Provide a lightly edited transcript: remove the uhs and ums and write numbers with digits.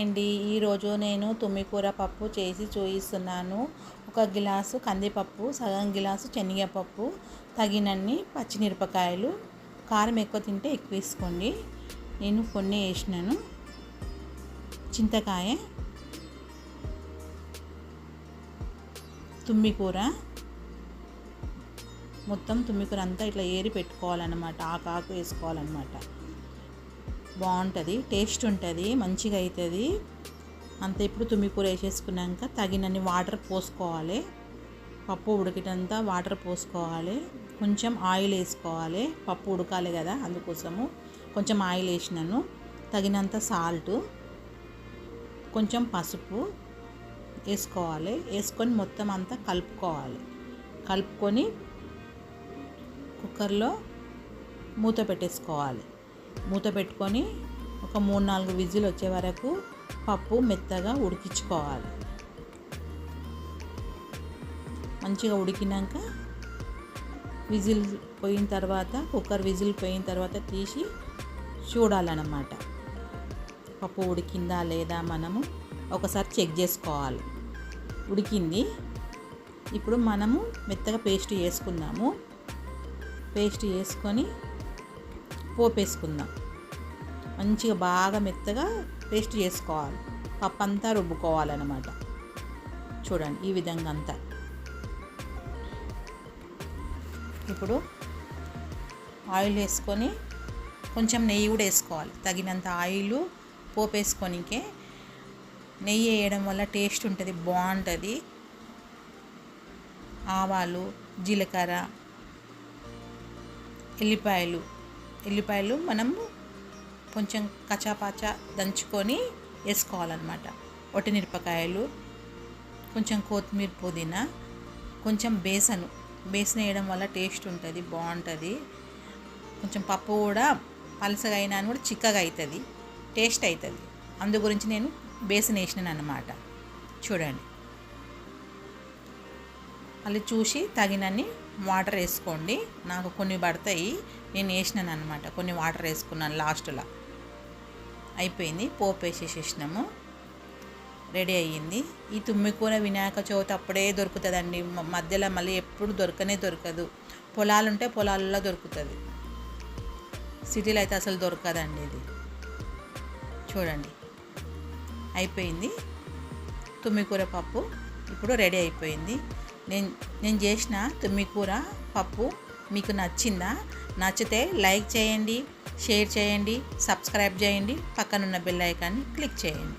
అండి. ఈరోజు నేను తుమ్మికూర పప్పు చేసి చూపిస్తున్నాను. ఒక గ్లాసు కందిపప్పు, సగం గ్లాసు శనగపప్పు, తగినన్ని పచ్చిమిరపకాయలు. కారం ఎక్కువ తింటే ఎక్కువ వేసుకోండి. నేను కొన్ని వేసినాను. చింతకాయ, తుమ్మికూర, మొత్తం తుమ్మికూర అంతా ఇట్లా ఏరి పెట్టుకోవాలన్నమాట. ఆకు వేసుకోవాలన్నమాట. బాగుంటుంది, టేస్ట్ ఉంటుంది, మంచిగా అవుతుంది అంత. ఇప్పుడు తుమ్మికూర వేసేసుకున్నాక తగినన్ని వాటర్ పోసుకోవాలి. పప్పు ఉడికేటంతా వాటర్ పోసుకోవాలి. కొంచెం ఆయిల్ వేసుకోవాలి, పప్పు ఉడకాలి కదా, అందుకోసము కొంచెం ఆయిల్ వేసినాను. తగినంత సాల్ట్, కొంచెం పసుపు వేసుకోవాలి. వేసుకొని మొత్తం అంతా కలుపుకోవాలి. కలుపుకొని కుక్కర్లో మూత పెట్టేసుకోవాలి. మూత పెట్టుకొని ఒక 3-4 విజిల్ వచ్చే వరకు పప్పు మెత్తగా ఉడికించుకోవాలి. మంచిగా ఉడికినాక విజిల్ పోయిన తర్వాత, కుక్కర్ విజిల్ పోయిన తర్వాత తీసి చూడాలన్నమాట. పప్పు ఉడికిందా లేదా మనము ఒకసారి చెక్ చేసుకోవాలి. ఉడికింది. ఇప్పుడు మనము మెత్తగా పేస్ట్ చేసుకుందాము. పేస్ట్ చేసుకొని పోపు వేసుకుందాం. మంచిగా బాగా మెత్తగా పేస్ట్ చేసుకోవాలి. పప్పు అంతా రుబ్బుకోవాలన్నమాట. చూడండి ఈ విధంగా అంతా. ఇప్పుడు ఆయిల్ వేసుకొని కొంచెం నెయ్యి కూడా వేసుకోవాలి. తగినంత ఆయిల్ పోపు వేసుకొనికే. నెయ్యి వేయడం వల్ల టేస్ట్ ఉంటుంది, బాగుంటుంది. ఆవాలు, జీలకర్ర, ఎల్లిపాయలు మనము కొంచెం కచ్చాపచ్చా దంచుకొని వేసుకోవాలన్నమాట. ఒట్టిమిరపకాయలు, కొంచెం కొత్తిమీర, పుదీనా, కొంచెం బేసన్ వేయడం వల్ల టేస్ట్ ఉంటుంది, బాగుంటుంది. కొంచెం పప్పు కూడా పలసగా అయినా కూడా చిక్కగా అవుతుంది, టేస్ట్ అవుతుంది. అందు గురించి నేను బేసన్ వేసినాను అన్నమాట. చూడండి, మళ్ళీ చూసి తగినన్ని వాటర్ వేసుకోండి. నాకు కొన్ని పడతాయి, నేను వేసినాను అన్నమాట. కొన్ని వాటర్ వేసుకున్నాను లాస్ట్లో. అయిపోయింది, పోపు వేసేసేసినాము. రెడీ అయ్యింది. ఈ తుమ్మికూర వినాయక చవితి అప్పుడే దొరుకుతుందండి. మధ్యలో మళ్ళీ ఎప్పుడు దొరకదు. పొలాలు ఉంటే పొలాల్లో దొరుకుతుంది, సిటీలో అయితే అసలు దొరకదండి ఇది. చూడండి, అయిపోయింది తుమ్మికూర పప్పు. ఇప్పుడు రెడీ అయిపోయింది. నేను చేసిన తుమ్మికూర పప్పు మీకు నచ్చిందా? నచ్చితే లైక్ చేయండి, షేర్ చేయండి, సబ్స్క్రైబ్ చేయండి, పక్కనున్న బెల్ ఐకాన్ని క్లిక్ చేయండి.